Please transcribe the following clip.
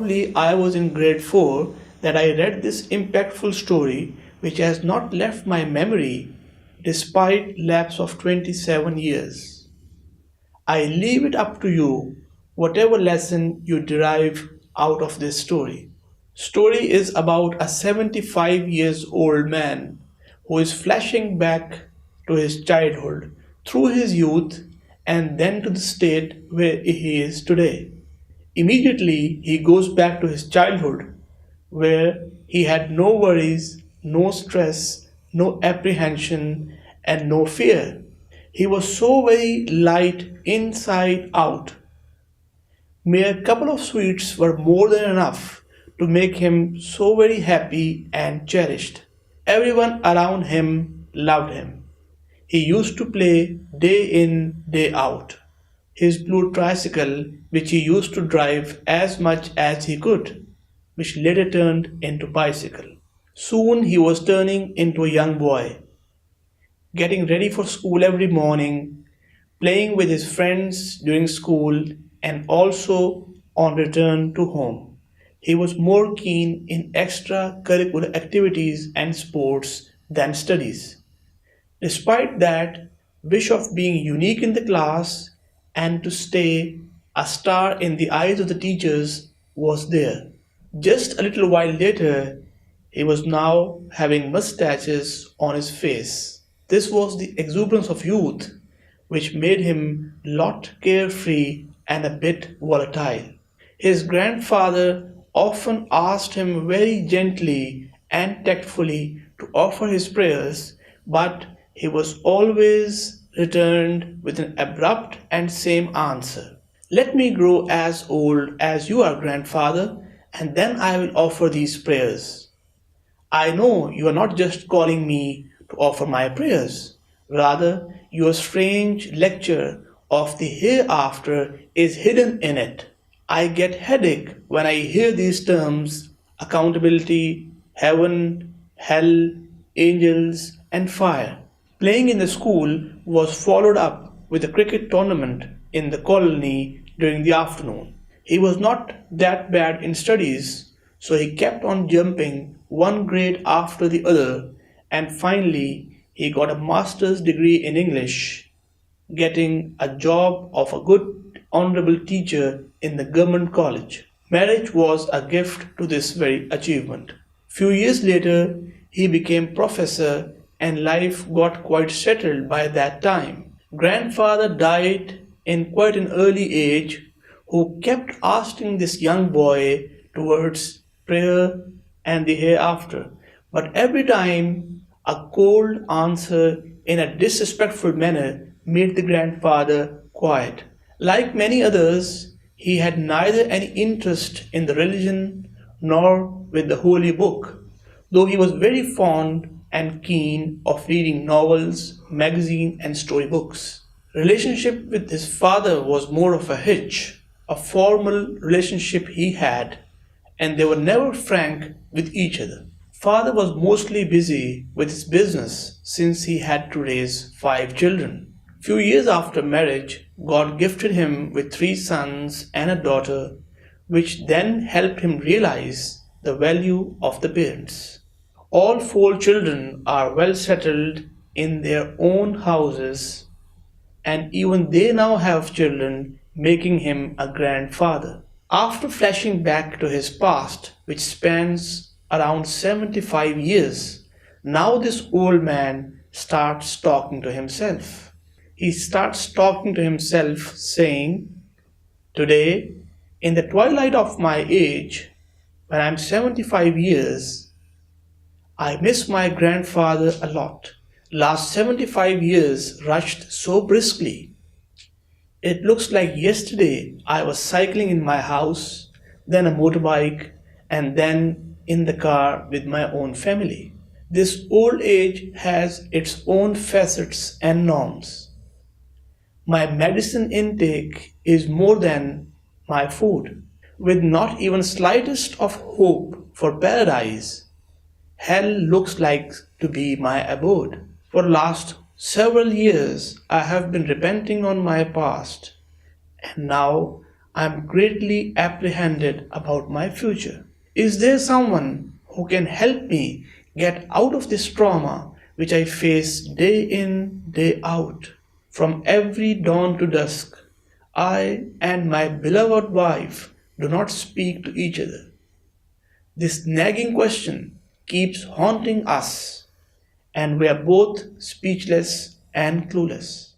Probably I was in grade 4 that I read this impactful story which has not left my memory despite lapse of 27 years. I leave it up to you whatever lesson you derive out of this story. Story is about a 75 years old man who is flashing back to his childhood through his youth and then to the state where he is today. Immediately he goes back to his childhood where he had no worries, no stress, no apprehension, and no fear. He was so very light inside out. Mere couple of sweets were more than enough to make him so very happy and cherished. Everyone around him loved him. He used to play day in, day out. His blue tricycle, which he used to drive as much as he could, which later turned into bicycle. Soon he was turning into a young boy, getting ready for school every morning, playing with his friends during school, and also on return to home. He was more keen in extracurricular activities and sports than studies. Despite that wish of being unique in the class and to stay a star in the eyes of the teachers was there. Just a little while later, he was now having mustaches on his face. This was the exuberance of youth, which made him lot carefree and a bit volatile. His grandfather often asked him very gently and tactfully to offer his prayers, but he was always returned with an abrupt and same answer. Let me grow as old as you are, grandfather, and then I will offer these prayers. I know you are not just calling me to offer my prayers. Rather, your strange lecture of the hereafter is hidden in it. I get headache when I hear these terms accountability, heaven, hell, angels, and fire. Playing in the school was followed up with a cricket tournament in the colony during the afternoon. He was not that bad in studies, so he kept on jumping one grade after the other, and finally he got a master's degree in English, getting a job of a good honorable teacher in the government college. Marriage was a gift to this very achievement. Few years later, he became professor and life got quite settled by that time. Grandfather died in quite an early age, who kept asking this young boy towards prayer and the hereafter. But every time a cold answer in a disrespectful manner made the grandfather quiet. Like many others, he had neither any interest in the religion nor with the holy book, though he was very fond and keen of reading novels, magazines, and storybooks. Relationship with his father was more of a hitch, a formal relationship he had, and they were never frank with each other. Father was mostly busy with his business since he had to raise 5 children. Few years after marriage, God gifted him with 3 sons and a daughter, which then helped him realize the value of the parents. All 4 children are well settled in their own houses, and even they now have children, making him a grandfather. After flashing back to his past, which spans around 75 years, now this old man starts talking to himself. He starts talking to himself saying, "Today, in the twilight of my age, when I'm 75 years, I miss my grandfather a lot. Last 75 years rushed so briskly. It looks like yesterday I was cycling in my house, then a motorbike, and then in the car with my own family. This old age has its own facets and norms. My medicine intake is more than my food. With not even slightest of hope for paradise, hell looks like to be my abode. For last several years I have been repenting on my past, and now I am greatly apprehended about my future. Is there someone who can help me get out of this trauma which I face day in, day out? From every dawn to dusk, I and my beloved wife do not speak to each other. This nagging question keeps haunting us, and we are both speechless and clueless.